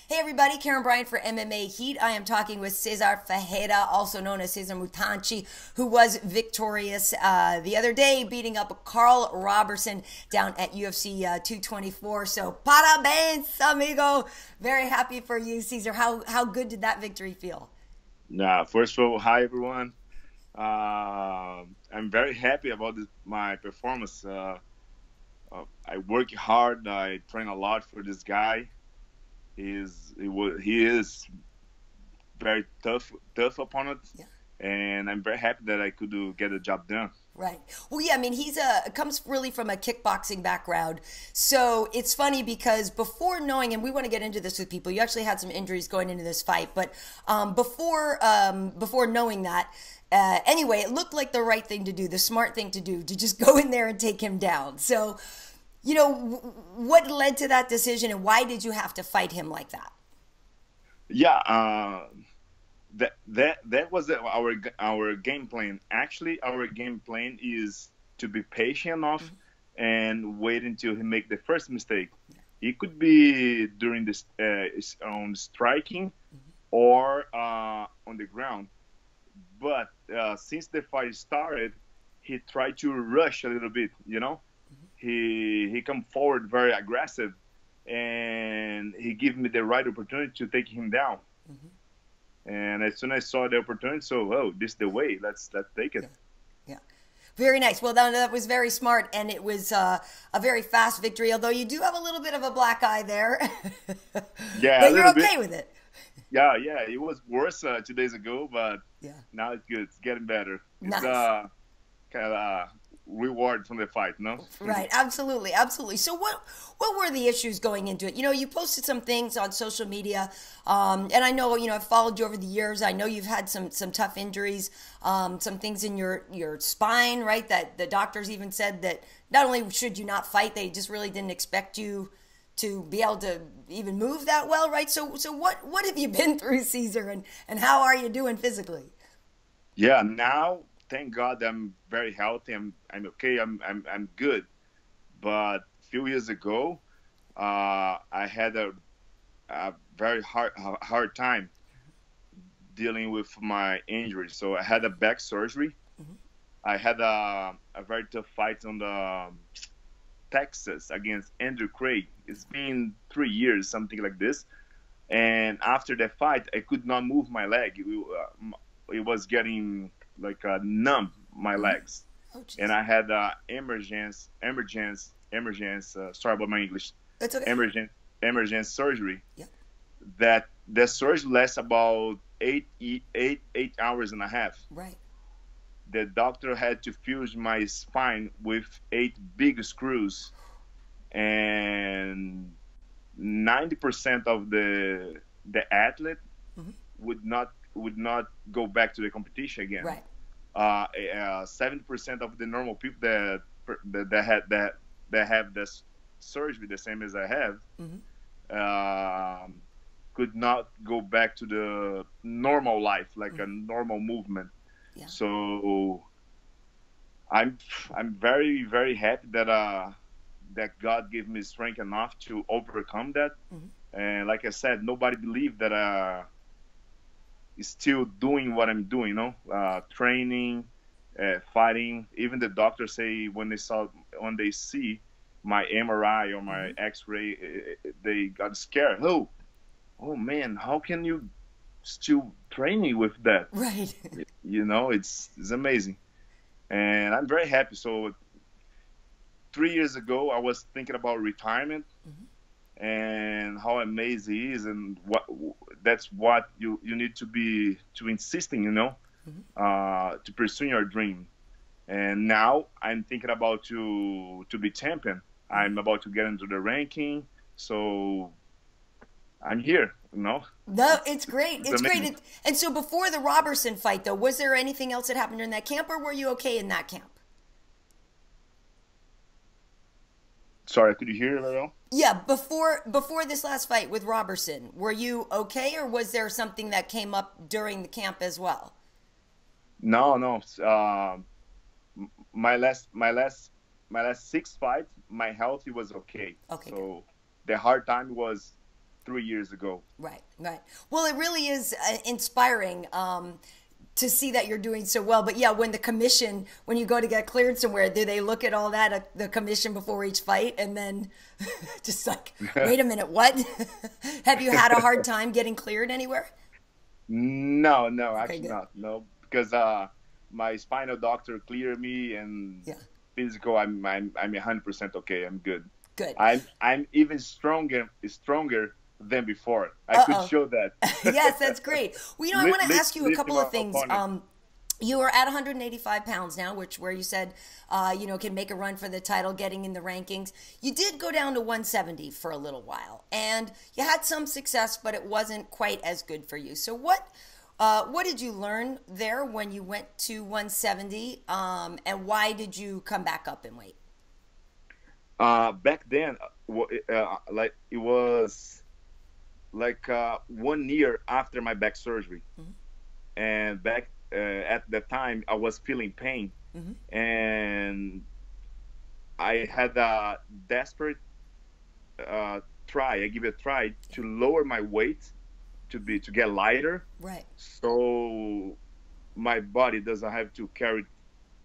Hey everybody, Karyn Bryant for MMA Heat. I am talking with Cezar Ferreira, also known as Cezar Mutante, who was victorious the other day, beating up Karl Roberson down at UFC 224. So, parabéns, amigo. Very happy for you, Cezar. How good did that victory feel? First of all, hi everyone. I'm very happy about my performance. I work hard. I train a lot for this guy. He is very tough opponent, Yeah. and I'm very happy that I could get the job done. Right. Well, yeah, I mean, he's comes really from a kickboxing background. So it's funny because before knowing, and we want to get into this with people, you actually had some injuries going into this fight, but before knowing that, anyway, it looked like the right thing to do, the smart thing to do, to just go in there and take him down. So, what led to that decision, and why did you have to fight him like that? Yeah, that was our game plan. Actually, our game plan is to be patient enough and wait until he make the first mistake. It could be during this on striking or on the ground. But since the fight started, he tried to rush a little bit. He come forward very aggressive, and he gave me the right opportunity to take him down. And as soon as I saw the opportunity, so this is the way. Let's take it. Yeah. Yeah. Very nice. Well, that was very smart, and it was a very fast victory, although you do have a little bit of a black eye there. Yeah, a But you're little bit. okay with it. Yeah. It was worse 2 days ago, but Yeah. now it's good. It's getting better. It's Nice. kind of reward from the fight, no? Right, absolutely, absolutely. So what were the issues going into it? You posted some things on social media, and I know I've followed you over the years. I know you've had some tough injuries, some things in your spine, right? That the doctors even said that not only should you not fight, they just really didn't expect you to be able to even move that well, right? So what have you been through, Cezar, and how are you doing physically? Yeah, now thank God I'm very healthy. I'm okay. I'm good. But a few years ago, I had a very hard time dealing with my injury. So I had a back surgery. I had a very tough fight on the Texas against Andrew Craig. It's been 3 years, something like this. And after that fight, I could not move my leg. It was getting like numb my legs, Oh, and jeez, I had emergence. Sorry about my English. that's okay. Emergence surgery. Yeah, That the surgery lasts about 8 hours and a half. right. The doctor had to fuse my spine with 8 big screws, and 90% of the athlete Hmm. would not go back to the competition again. Right. 70% of the normal people that have this surgery the same as I have Hmm. could not go back to the normal life, like a Hmm. normal movement. Yeah. So I'm very very happy that God gave me strength enough to overcome that. Hmm. And like I said, nobody believed that still doing what I'm doing, training, fighting. Even the doctors say when they see my MRI or my Hmm. X-ray, they got scared. Oh man, how can you still training with that? Right. It's amazing, and I'm very happy. So 3 years ago, I was thinking about retirement Hmm. and how amazing he is, and that's what you need to insisting, Hmm. to pursue your dream. And now I'm thinking about to be champion. I'm about to get into the ranking, so I'm here. No, It's it's great. it's It's great. amazing. And so before the Robertson fight, though, was there anything else that happened during that camp, or were you okay in that camp? Sorry, could you hear it very well? Yeah, before this last fight with Robertson, were you okay, or was there something that came up during the camp as well? No, no. My last 6 fights, my health was okay. Okay, good. So the hard time was 3 years ago. Right, right. Well, it really is inspiring to see that you're doing so well. But yeah, when when you go to get cleared somewhere, do they look at all that, the commission before each fight, and then just like, wait a minute, what? Have you had a hard time getting cleared anywhere? No, Okay, actually good. not. No, because my spinal doctor cleared me, and Yeah, physical, I'm 100% okay. I'm good. good. I'm even stronger than before. I could Uh-oh. show that. Yes, that's great. Well, I want to ask you a Listen, couple my of things. opponent. You are at 185 pounds now, where you said, can make a run for the title, getting in the rankings. You did go down to 170 for a little while, and you had some success, but it wasn't quite as good for you. So what did you learn there when you went to 170, and why did you come back up in weight? Back then, like it was like 1 year after my back surgery, and back at that time I was feeling pain, and I had a desperate try. I give it a try to lower my weight to get lighter, Right. so my body doesn't have to carry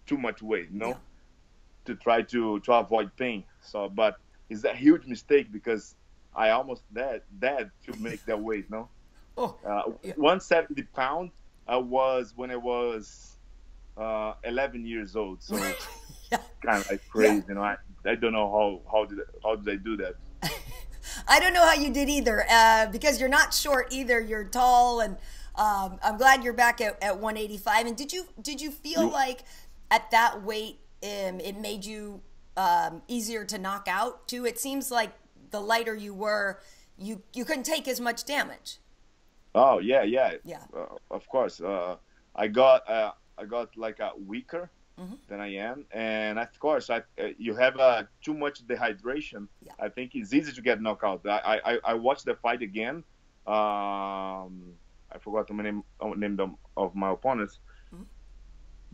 too much weight, Yeah. to try to avoid pain. So, but it's a huge mistake because I almost dead to make that weight. No, Oh, yeah. 170 pound I was when I was 11 years old. So Yeah. kind of like Yeah. crazy. I don't know how did I do that. I don't know how you did either, because you're not short either. You're tall, and I'm glad you're back at 185. And did you feel like at that weight, it made you easier to knock out too? It seems like the lighter you were, you couldn't take as much damage. Oh yeah, yeah. Yeah. Of course. I got like a weaker than I am, and of course, you have too much dehydration. Yeah. I think it's easy to get knocked out. I watched the fight again. I forgot the name of my opponents.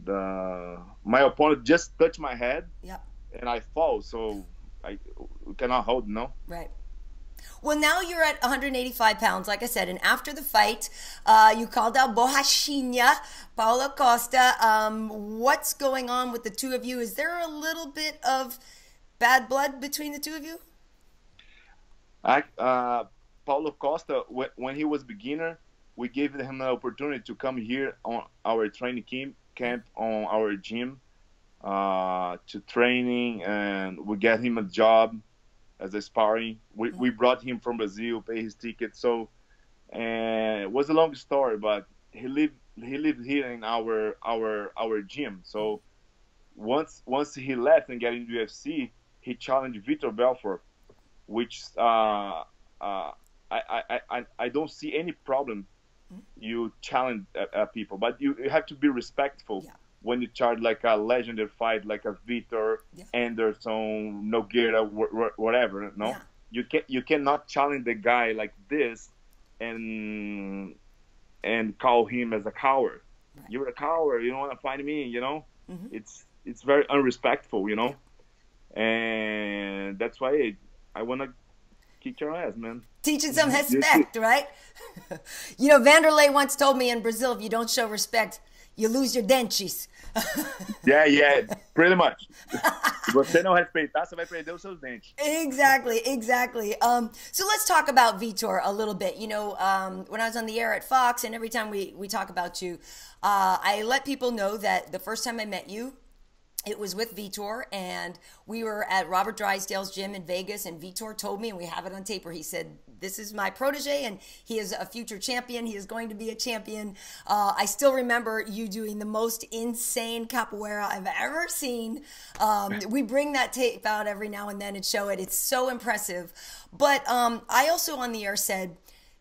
My opponent just touched my head, Yeah. and I fall, so I cannot hold. No. Right. Well, now you're at 185 pounds, like I said, and after the fight, you called out Borrachinha, Paul Acosta. What's going on with the two of you? Is there a little bit of bad blood between the two of you? Paulo Costa, when he was beginner, we gave him an opportunity to come here on our training camp on our gym to training, and we get him a job as a sparring. We brought him from Brazil, pay his ticket. So, and it was a long story, but he lived here in our gym. So once he left and got into UFC, he challenged Vitor Belfort, which I don't see any problem. You challenge people, but you have to be respectful. Yeah. When you charge like a legendary fight, like a Vitor, Anderson, Nogueira, whatever, no, you cannot challenge the guy like this and call him as a coward. Right. You're a coward. You don't want to fight me. It's very unrespectful. And that's why I want to kick your ass, man. Teaching some respect, right? Vanderlei once told me in Brazil, if you don't show respect, you lose your dentes. Yeah, pretty much. Se você não respeitar, você vai perder os seus dentes. Exactly. So let's talk about Vitor a little bit. When I was on the air at Fox, and every time we talk about you, I let people know that the first time I met you, it was with Vitor, and we were at Robert Drysdale's gym in Vegas, and Vitor told me, and we have it on tape, where he said, this is my protege, and he is a future champion. He is going to be a champion. I still remember you doing the most insane capoeira I've ever seen. We bring that tape out every now and then and show it. It's so impressive. But I also on the air said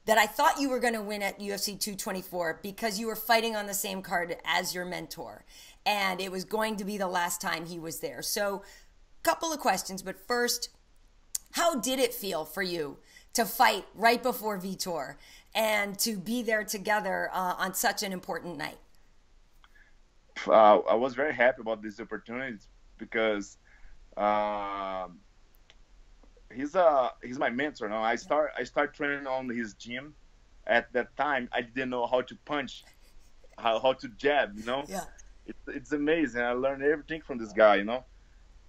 that I thought you were going to win at UFC 224 because you were fighting on the same card as your mentor, and it was going to be the last time he was there. So couple of questions, but first, how did it feel for you to fight right before Vitor and to be there together on such an important night? I was very happy about this opportunity because he's my mentor. No, I start training on his gym. At that time, I didn't know how to punch, how to jab. Yeah. It's amazing. I learned everything from this guy.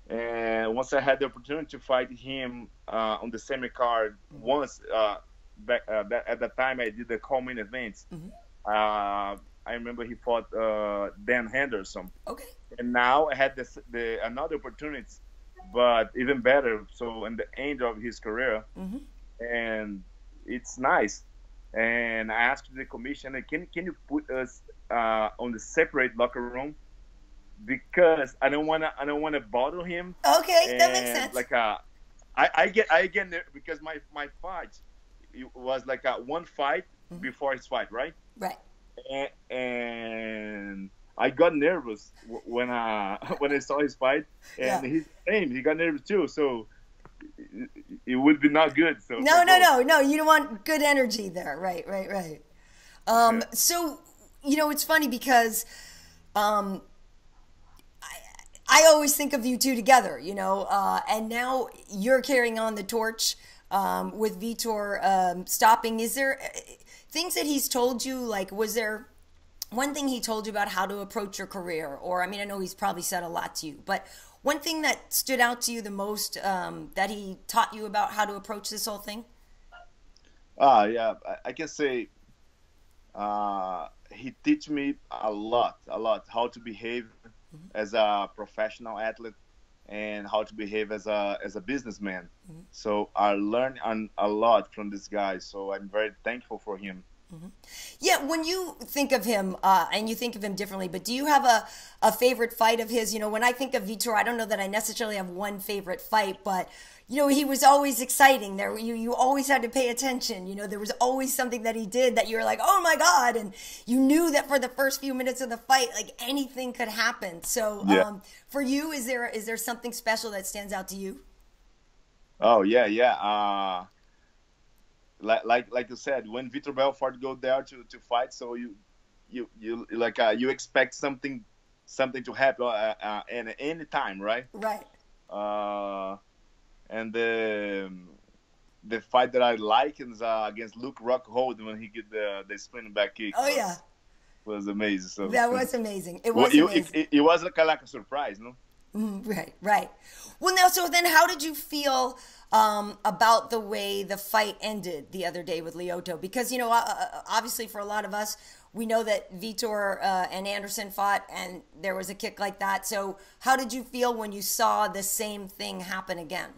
And once I had the opportunity to fight him on the semi card once, at that time I did the co-main events. I remember he fought Dan Henderson, Okay. and now I had the another opportunity, but even better. So in the end of his career, and it's nice. And I asked the commissioner, can you put us on the separate locker room, because I don't wanna bother him. Okay, that makes And sense. like I get there because my fight, it was like a one fight before his fight, right? Right. And I got nervous when I when I saw his fight, Yeah. and he's the same. He got nervous too, so it would be not good. So No, no, no, no. You don't want good energy there. Right, right, right. So, it's funny because I always think of you two together, and now you're carrying on the torch with Vitor stopping. Is there things that he's told you, like, was there one thing he told you about how to approach your career? Or, I mean, I know he's probably said a lot to you, but one thing that stood out to you the most that he taught you about how to approach this whole thing? yeah, I can say he teach me a lot how to behave as a professional athlete and how to behave as a businessman. So I learned a lot from this guy. So I'm very thankful for him. Yeah, when you think of him, and you think of him differently, but do you have a favorite fight of his? When I think of Vitor, I don't know that I necessarily have one favorite fight, but he was always exciting. There, you always had to pay attention. There was always something that he did that you were like, oh my God, and you knew that for the first few minutes of the fight, like anything could happen. So, Yeah. for you, is there something special that stands out to you? Oh yeah, yeah. Like you said, when Vitor Belfort go there to fight, so you expect something to happen at any time, right? Right. And the fight that I like is against Luke Rockhold when he get the spinning back kick. Oh yeah, was amazing. So that was amazing. It well, was amazing. it was like a surprise, no? Right, right. Well, now, so then how did you feel about the way the fight ended the other day with Lyoto? Because, obviously for a lot of us, we know that Vitor and Anderson fought and there was a kick like that. So how did you feel when you saw the same thing happen again?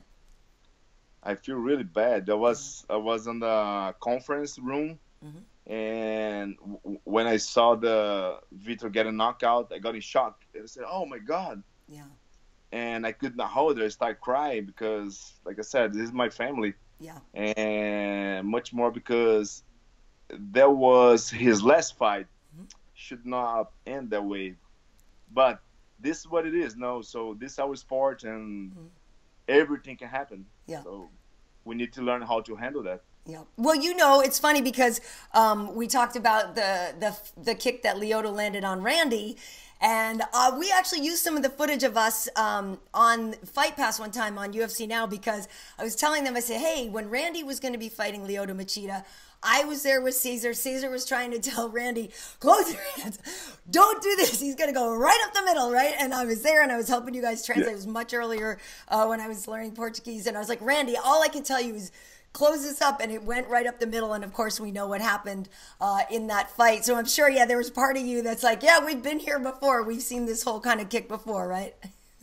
I feel really bad. I was in the conference room, and when I saw the Vitor get a knockout, I got in shock. I said, "Oh my God!" Yeah. And I could not hold it. I started crying because, like I said, this is my family. Yeah. And much more because that was his last fight. Should not end that way. But this is what it is, no? So this is our sport, and everything can happen. Yeah. So we need to learn how to handle that. Yeah. Well, it's funny because we talked about the kick that Lyoto landed on Randy, and we actually used some of the footage of us on Fight Pass one time on UFC Now, because I was telling them, I said, hey, when Randy was going to be fighting Lyoto Machida, I was there with Cezar. Cezar was trying to tell Randy, close your hands. Don't do this. He's going to go right up the middle, right? And I was there and I was helping you guys translate. It was much earlier when I was learning Portuguese. And I was like, Randy, all I can tell you is close this up. And it went right up the middle. And of course, we know what happened in that fight. So I'm sure, there was part of you that's like, yeah, we've been here before. We've seen this whole kind of kick before, right?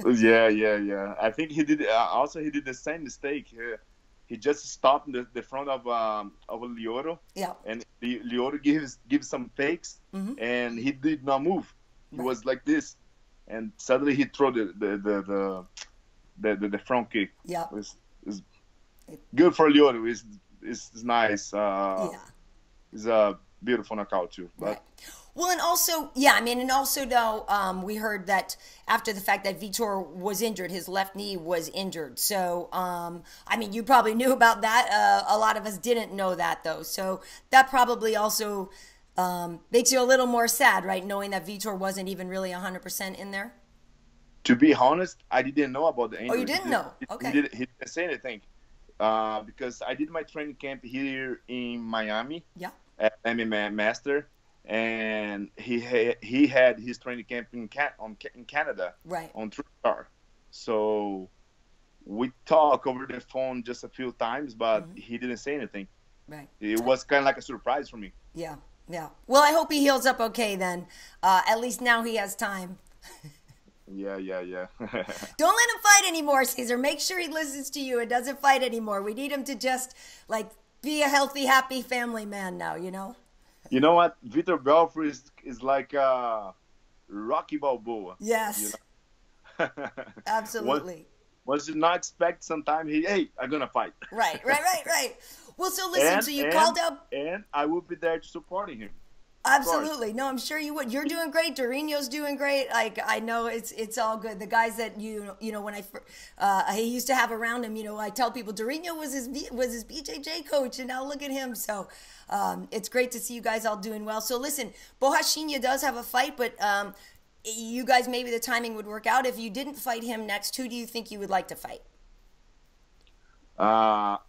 Yeah. I think he did. Also, he did the same mistake. He just stopped in the front of Lyoto. Yeah. And Lyoto gives some fakes, and he did not move. He was like this, and suddenly he threw the front kick. Yeah. It's good for Lyoto. It's nice. It's a beautiful knockout too. But right. Well, and also, though, we heard that after the fact that Vitor was injured, his left knee was injured. So, you probably knew about that. A lot of us didn't know that, though. So that probably also makes you a little more sad, right, knowing that Vitor wasn't even really 100% in there? To be honest, I didn't know about the injury. Oh, you didn't know? Okay. He didn't say anything. because I did my training camp here in Miami Yeah. at MMA Master, and he had his training camp in Canada Right. on TrueStar. So we talked over the phone just a few times, but he didn't say anything. Right. It was kind of like a surprise for me. Yeah. Yeah. Well, I hope he heals up okay then. At least now he has time. Yeah. Don't let him fight anymore, Cezar. Make sure he listens to you and doesn't fight anymore. We need him to just, like, be a healthy, happy family man now, you know? You know what? Vitor Belfort is like Rocky Balboa. Yes. You know? Absolutely. Once you not expect, sometime hey, I'm going to fight. Right. Well, so listen, so you called up. And I will be there to supporting him. Absolutely. No, I'm sure you would. You're doing great. Dorino's doing great. Like, I know it's all good. The guys that you know, when he used to have around him, you know, I tell people Dorino was his BJJ coach, and now look at him. So it's great to see you guys all doing well. So listen, Borrachinha does have a fight, but you guys, maybe the timing would work out. If you didn't fight him next, who do you think you would like to fight? I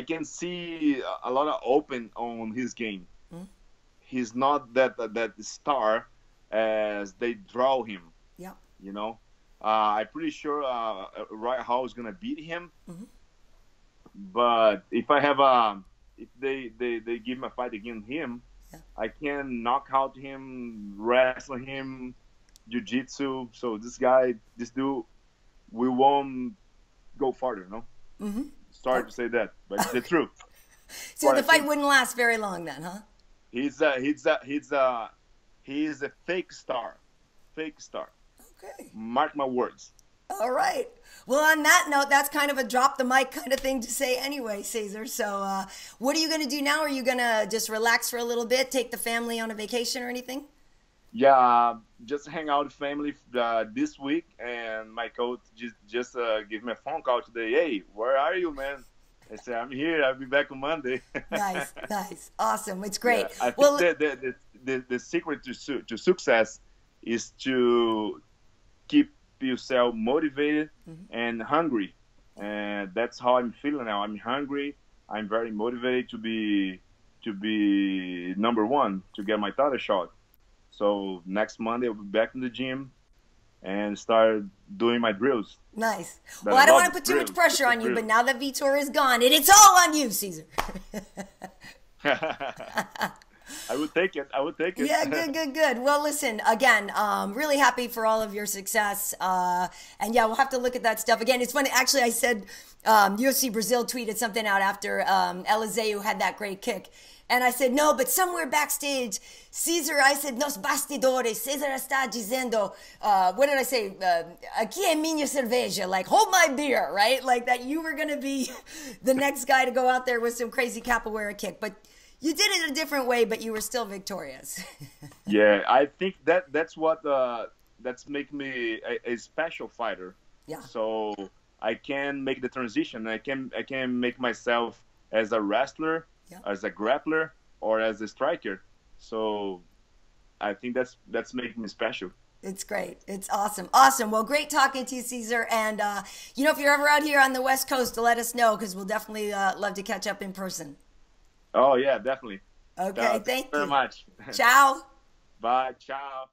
can see a lot of open on his game. He's not that star as they draw him. Yeah. You know, I'm pretty sure Roy Hall is gonna beat him. But if I have if they give him a fight against him, I can knock out him, wrestle him, jiu-jitsu. So this dude, we won't go farther. No. Sorry to say that, but it's the truth. So the fight wouldn't last very long then, huh? He's a fake star. Okay. Mark my words. All right. Well, on that note, that's kind of a drop the mic kind of thing to say anyway, Cezar. So what are you going to do now? Are you going to just relax for a little bit, take the family on a vacation or anything? Yeah, just hang out with family this week. And my coach just gave me a phone call today. Hey, where are you, man? I said, I'm here. I'll be back on Monday. Nice. Awesome. It's great. Yeah, I think the secret to success is to keep yourself motivated and hungry. And that's how I'm feeling now. I'm hungry. I'm very motivated to be number one, to get my title shot. So next Monday, I'll be back in the gym and start doing my drills. Nice. Well, I don't want to put too much pressure on you, but now that Vitor is gone, it's all on you, Cezar. I would take it. Yeah, good. Well, listen, again, really happy for all of your success. And yeah, we'll have to look at that stuff. Again, it's funny. Actually, I said UFC Brazil tweeted something out after Eliseu had that great kick. And I said, no, but somewhere backstage, Cezar, I said, nos bastidores, Cezar está dizendo, what did I say? Aqui é minha cerveja, like, hold my beer, right? Like that you were going to be the next guy to go out there with some crazy capoeira kick. But you did it a different way, but you were still victorious. Yeah, I think that's what, that's make me a special fighter. Yeah. So I can make the transition. I can make myself as a wrestler, as a grappler, or as a striker. So I think that's making me special. It's great. It's awesome. Well, great talking to you, Cezar. And, if you're ever out here on the West Coast, let us know, because we'll definitely love to catch up in person. Oh, yeah, definitely. Okay, thank you very much. Ciao. Bye. Ciao.